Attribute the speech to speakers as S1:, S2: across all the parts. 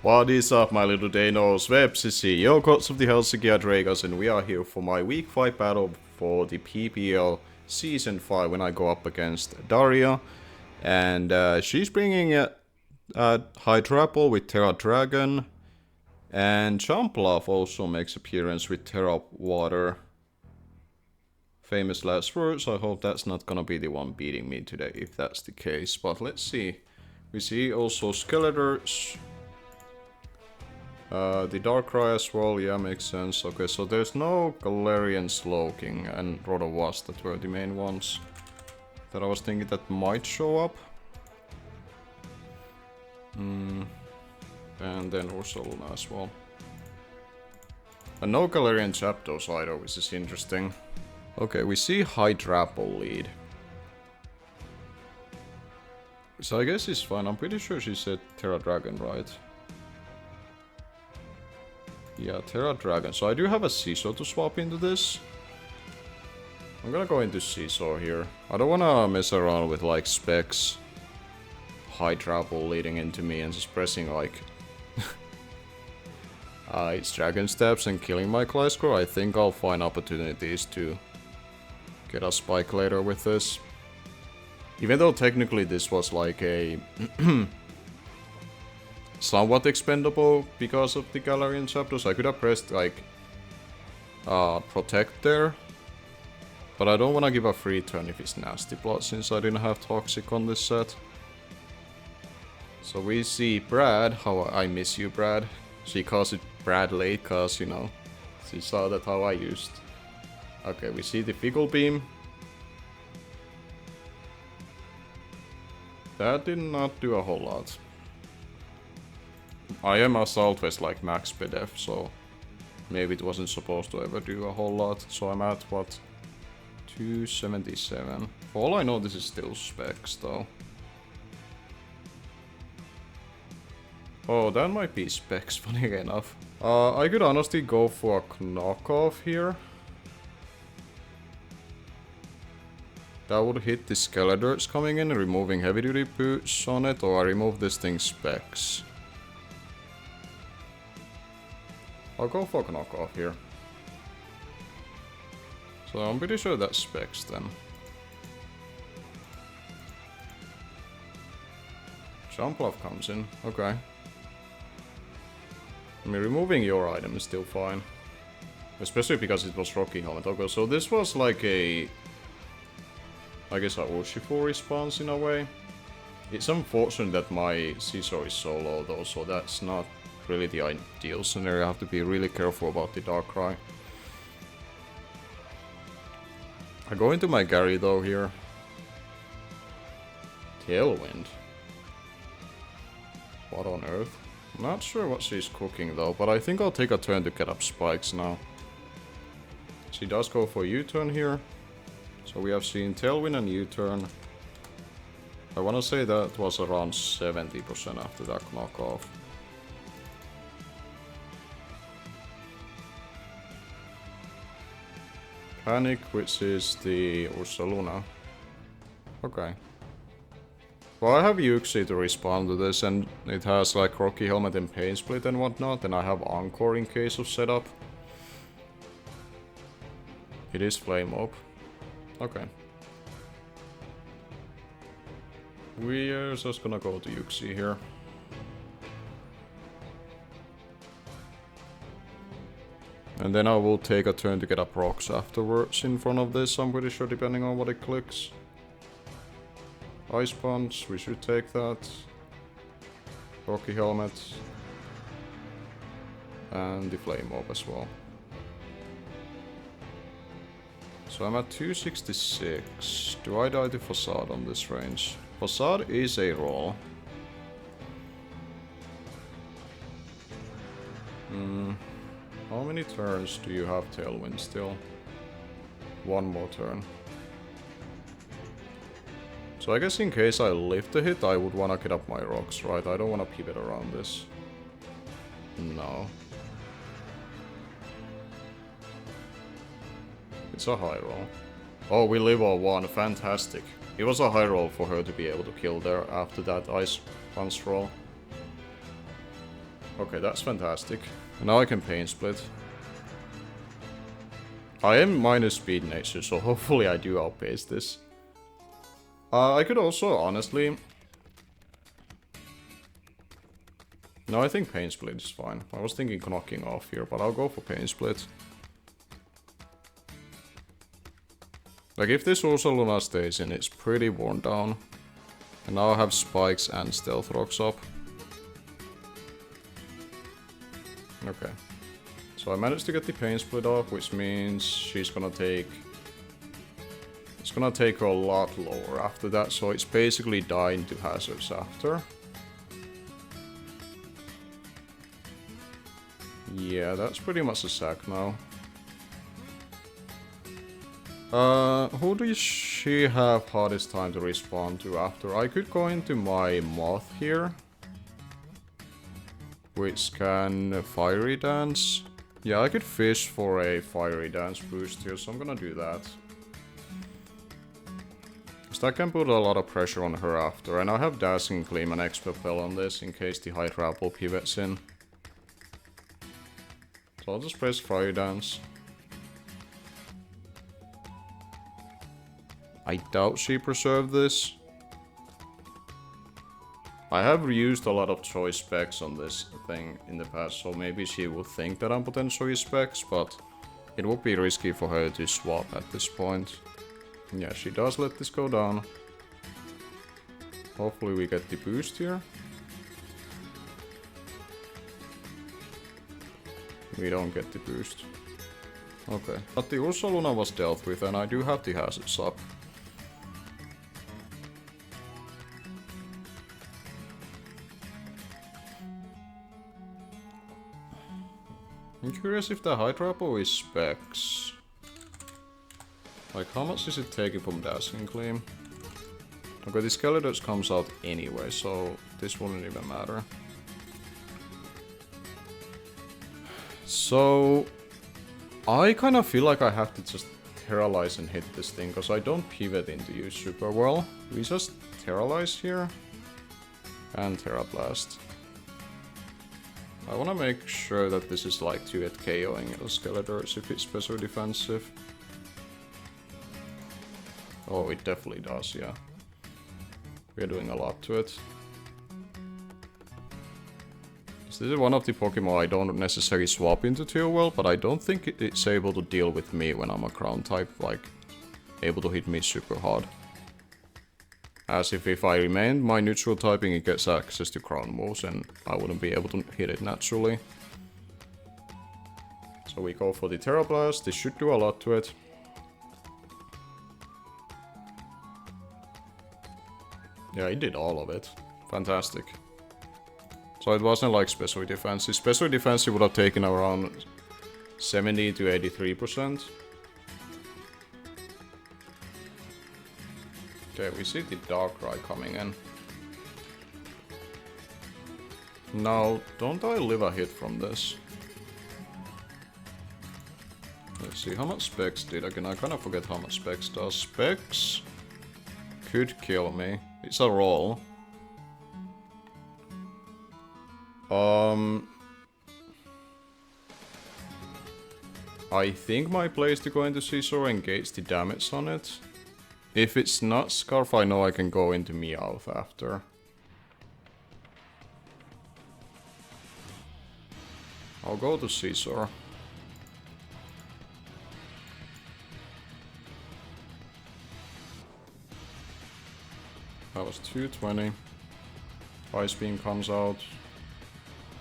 S1: What is up, my little Danos? WebCC, your gods of the Helsinki Dragons, and we are here for my week 5 battle for the PPL Season 5 when I go up against Daria. And she's bringing a Hydrapple with Terra Dragon, and Jumpluff also makes appearance with Terra Water. Famous last words. I hope that's not gonna be the one beating me today, if that's the case. But let's see. We see also Skeletors. The Darkrai as well, yeah, makes sense. Okay, so there's no Galarian Slowking and Rotowas that were the main ones that I was thinking that might show up. And then Ursaluna as well. And no Galarian Zapdos either, which is interesting. Okay, we see Hydrapple lead. So I guess it's fine. I'm pretty sure she said Terra Dragon, right? Yeah, Terra Dragon. So I do have a Seesaw to swap into this. I'm gonna go into Seesaw here. I don't wanna mess around with like specs. Hydrapple leading into me and just pressing like its Dragon Steps and killing my Gliscor. I think I'll find opportunities to get a Spike later with this. Even though technically this was like a somewhat expendable because of the Galarian Zapdos. I could have pressed like Protect there. But I don't want to give a free turn if it's Nasty Plot since I didn't have Toxic on this set. So we see Brad, how I miss you Brad. She calls it Brad late cause you know, she saw that how I used. Okay, we see the Fickle Beam. That did not do a whole lot. I am Assault Vest like max PDF, so maybe it wasn't supposed to ever do a whole lot. So I'm at what? 277. For all I know, this is still specs though. Oh, that might be specs, funny enough. I could honestly go for a knockoff here. That would hit the Skeletors coming in, removing heavy duty boots on it, or I remove this thing's specs. I'll go for a knockoff here. So I'm pretty sure that's specs then. Jumpluff comes in, okay. I mean, removing your item is still fine. Especially because it was Rocky Helmet. Okay, so this was like a... I guess a Urshifu response in a way. It's unfortunate that my Seesaw is so low though, so that's not really the ideal scenario. I have to be really careful about the Darkrai. I go into my Gary though here. Tailwind. What on earth? I'm not sure what she's cooking though, but I think I'll take a turn to get up spikes now. She does go for U-turn here. So we have seen Tailwind and U-turn. I wanna say that was around 70% after that knockoff. Panic, which is the Ursaluna. Okay. Well, I have Uxie to respond to this, and it has like Rocky Helmet and Pain Split and whatnot, and I have Encore in case of setup. It is Flame Up. Okay. We are just gonna go to Uxie here. And then I will take a turn to get up rocks afterwards in front of this, I'm pretty sure, depending on what it clicks. Ice Punch, we should take that. Rocky Helmet. And the Flame Orb as well. So I'm at 266. Do I die to Facade on this range? Facade is a roll. How many turns do you have Tailwind still? One more turn. So I guess in case I live the hit, I would wanna get up my rocks, right? I don't wanna pivot around this. No. It's a high roll. Oh, we live all one. Fantastic. It was a high roll for her to be able to kill there after that Ice Punch roll. Okay, that's fantastic. And now I can pain split. I am minus speed nature, so hopefully I do outpace this. I could also, honestly... No, I think pain split is fine. I was thinking knocking off here, but I'll go for pain split. Like, if this Ursa Luna stays in, it's pretty worn down. And now I have spikes and stealth rocks up. Okay. So I managed to get the pain split off, which means she's gonna take... It's gonna take her a lot lower after that, so it's basically dying to hazards after. Yeah, that's pretty much a sack now. Who does she have hardest time to respond to after? I could go into my moth here, which can fiery dance. Yeah, I could fish for a fiery dance boost here, so I'm gonna do that. Because that can put a lot of pressure on her after, and I have Dazzling Gleam and PPL on this in case the High Grapple pivots in. So I'll just press fiery dance. I doubt she preserved this. I have reused a lot of choice specs on this thing in the past, so maybe she will think that I'm potentially specs, but it would be risky for her to swap at this point. Yeah, she does let this go down. Hopefully we get the boost here. We don't get the boost. Okay, but the Ursa Luna was dealt with, and I do have the hazards up. I'm curious if the Hydrapo is specs. Like, how much is it taking from Dazzling Gleam? Okay, the Skeleton comes out anyway, so this wouldn't even matter. So, I kind of feel like I have to just Terralize and hit this thing, because I don't pivot into you super well. We just Terralize here, and Terra Blast. I want to make sure that this is like 2 at KOing Skeletors if it's special defensive. Oh, it definitely does, yeah. We're doing a lot to it. So this is one of the Pokemon I don't necessarily swap into too well, but I don't think it's able to deal with me when I'm a ground type, like, able to hit me super hard. As if I remained my neutral typing, it gets access to ground moves and I wouldn't be able to hit it naturally. So we go for the Terra Blast, this should do a lot to it. Yeah, it did all of it. Fantastic. So it wasn't like special defensive. Special defensive would have taken around 70 to 83%. Okay, we see the Darkrai coming in. Now, don't I live a hit from this? Let's see, how much Specs did again? I kind of forget how much Specs does. Specs could kill me. It's a roll. I think my play is to go into Scizor and gauge the damage on it. If it's not Scarf, I know I can go into Meowth after. I'll go to Scizor. That was 220. Ice Beam comes out.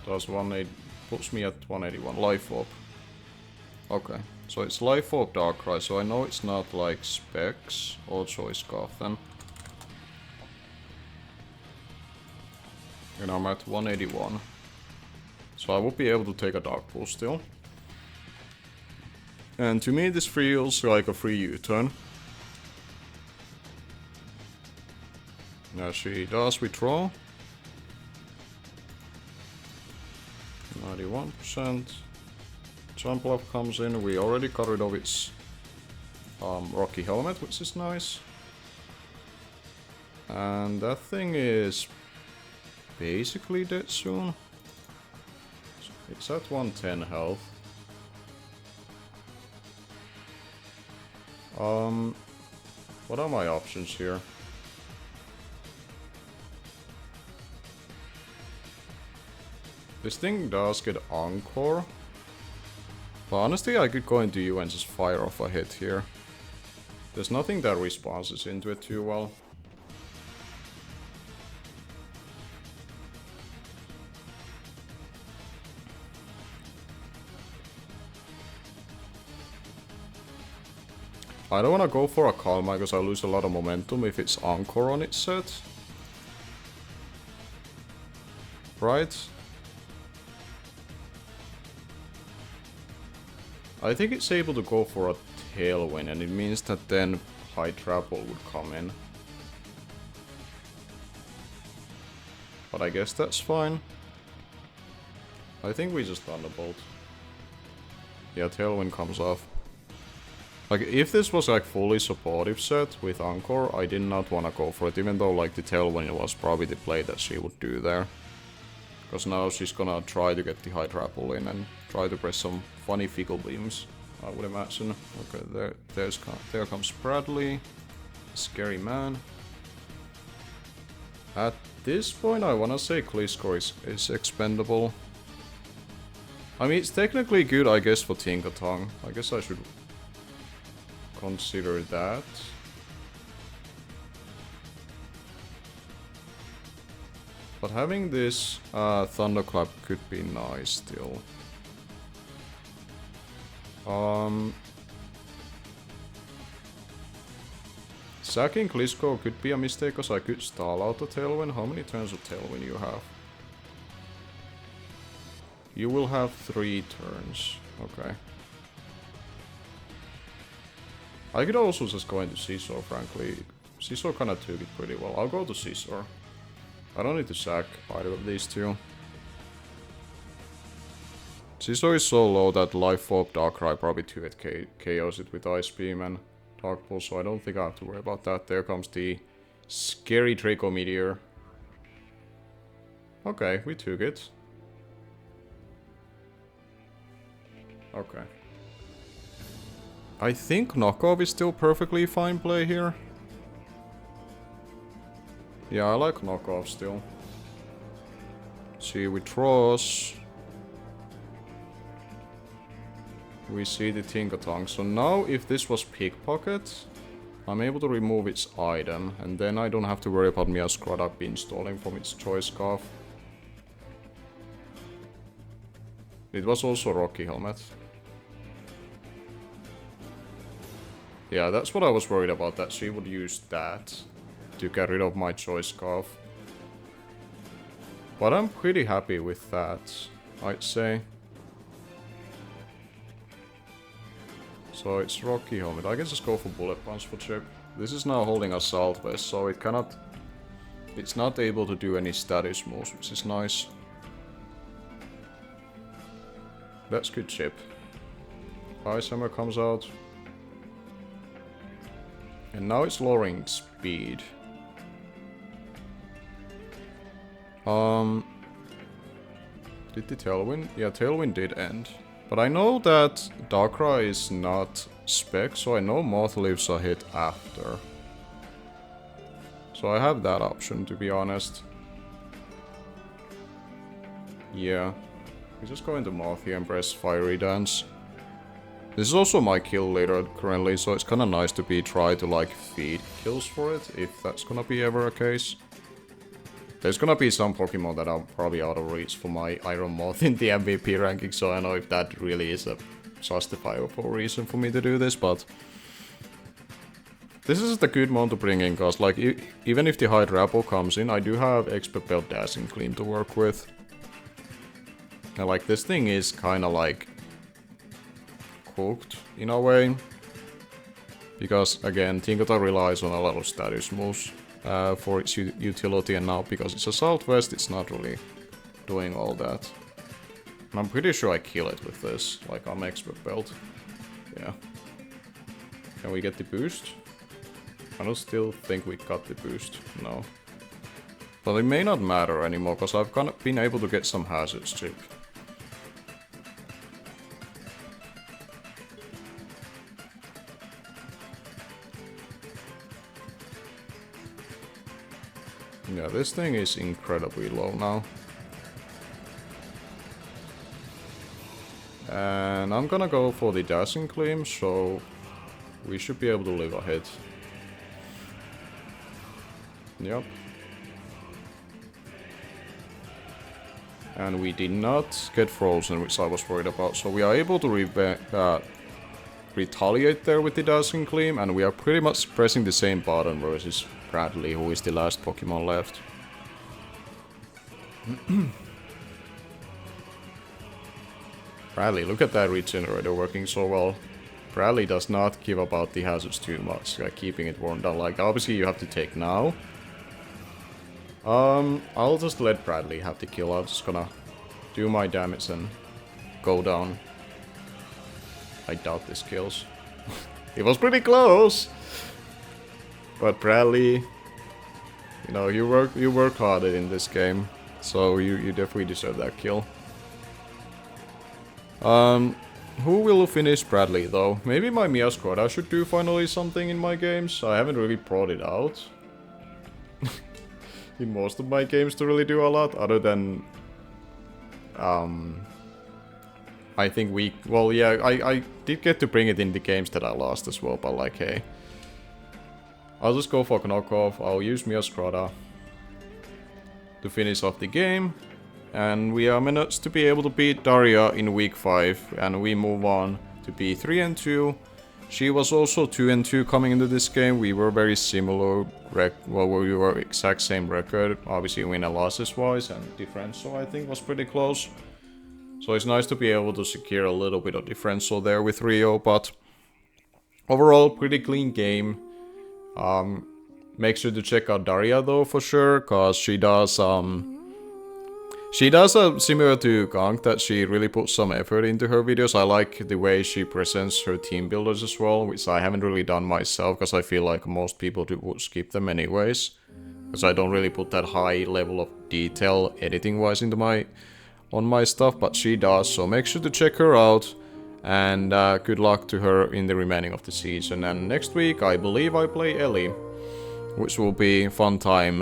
S1: Does 180, puts me at 181. Life Orb. Okay, so it's Life Orb Darkrai, so I know it's not like Specs or Choice Scarf then. And I'm at 181. So I will be able to take a Dark Pulse still. And to me this feels like a free U-turn. Now she does withdraw. 91%. Jumpluff comes in. We already got rid of its Rocky Helmet, which is nice. And that thing is basically dead soon. It's at 110 health. What are my options here? This thing does get Encore. But honestly, I could go into you and just fire off a hit here. There's nothing that responses into it too well. I don't want to go for a Calma because I lose a lot of momentum if it's Encore on its set. Right? I think it's able to go for a Tailwind, and it means that then High Trapple would come in. But I guess that's fine. I think we just Thunderbolt. Yeah, Tailwind comes off. Like, if this was like fully supportive set with Encore, I did not want to go for it, even though like the Tailwind was probably the play that she would do there. Because now she's gonna try to get the High Trapple in and try to press some funny Fickle Beams, I would imagine. Okay, there comes Bradley. Scary man. At this point, I wanna say Klitschko is expendable. I mean, it's technically good, I guess, for Tinkaton. I guess I should consider that. But having this Thunderclap could be nice still. Sacking Klitschko could be a mistake because I could stall out the Tailwind. How many turns of Tailwind you have? You will have 3 turns. Okay. I could also just go into Scizor, frankly. Scizor kinda took it pretty well. I'll go to Scizor. I don't need to sack either of these two. Scizor is so low that Life Orb Darkrai probably 2-hit KOs it with Ice Beam and Dark Pulse, so I don't think I have to worry about that. There comes the scary Draco Meteor. Okay, we took it. Okay. I think Knockoff is still perfectly fine play here. Yeah, I like Knockoff still. See, withdraws. We see the Tinkaton. So now, if this was Pickpocket, I'm able to remove its item, and then I don't have to worry about Meowscarada installing from its Choice Scarf. It was also Rocky Helmet. Yeah, that's what I was worried about, that she would use that to get rid of my Choice Scarf. But I'm pretty happy with that, I'd say. So it's Rocky Helmet. I can just go for Bullet Punch for chip. This is now holding Assault Vest, so it cannot... It's not able to do any status moves, which is nice. That's good chip. Ice Hammer comes out. And now it's lowering speed. Did the Tailwind? Yeah, Tailwind did end. But I know that Darkrai is not spec, so I know Moth Leaves a hit after. So I have that option, to be honest. Yeah. We just go into Moth here and press Fiery Dance. This is also my kill later currently, so it's kinda nice to be try to like feed kills for it, if that's gonna be ever a case. There's gonna be some Pokemon that are probably out of reach for my Iron Moth in the MVP ranking, so I know if that really is a justifiable reason for me to do this, but... This is the good one to bring in, cause like, even if the High Trapple comes in, I do have Expert Belt Dazzling Gleam to work with. And like, this thing is kinda like... cooked, in a way. Because, again, Tinkaton relies on a lot of status moves. For its utility, and now because it's a Southwest, it's not really doing all that. And I'm pretty sure I kill it with this, like I'm Expert Belt. Yeah. Can we get the boost? I don't still think we got the boost, no. But it may not matter anymore, because I've been able to get some hazards chip. Yeah, this thing is incredibly low now. And I'm gonna go for the Dancing Gleam, so we should be able to live a hit. Yep. And we did not get frozen, which I was worried about. So we are able to retaliate there with the Dancing Gleam, and we are pretty much pressing the same button versus Bradley, who is the last Pokemon left. Bradley, look at that regenerator working so well. Bradley does not give about the hazards too much, like keeping it worn down. Like, obviously you have to take now. I'll just let Bradley have the kill. I'm just gonna do my damage and go down. I doubt this kills. It was pretty close! But Bradley, you know, you work hard in this game, so you definitely deserve that kill. Who will finish Bradley though? Maybe my Miasquatch should do finally something in my games. I haven't really brought it out in most of my games to really do a lot, other than I think well yeah, I did get to bring it in the games that I lost as well, but like, hey. I'll just go for knockoff. I'll use Miasquatch to finish off the game. And we are managed to be able to beat Daria in week 5. And we move on to be 3-2. She was also 2-2 coming into this game. We were very similar. Well, we were exact same record. Obviously win and losses wise, and differential I think was pretty close. So it's nice to be able to secure a little bit of differential there with Rio. But overall, pretty clean game. Make sure to check out Daria though for sure, cause she does similar to Gunk, that she really puts some effort into her videos. I like the way she presents her team builders as well, which I haven't really done myself, because I feel like most people would skip them anyways, because I don't really put that high level of detail editing wise into on my stuff, but she does. So make sure to check her out. And good luck to her in the remaining of the season. And next week, I believe I play Ellie, which will be a fun time,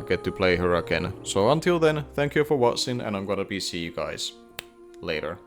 S1: get to play her again. So until then, thank you for watching, and I'm gonna see you guys later.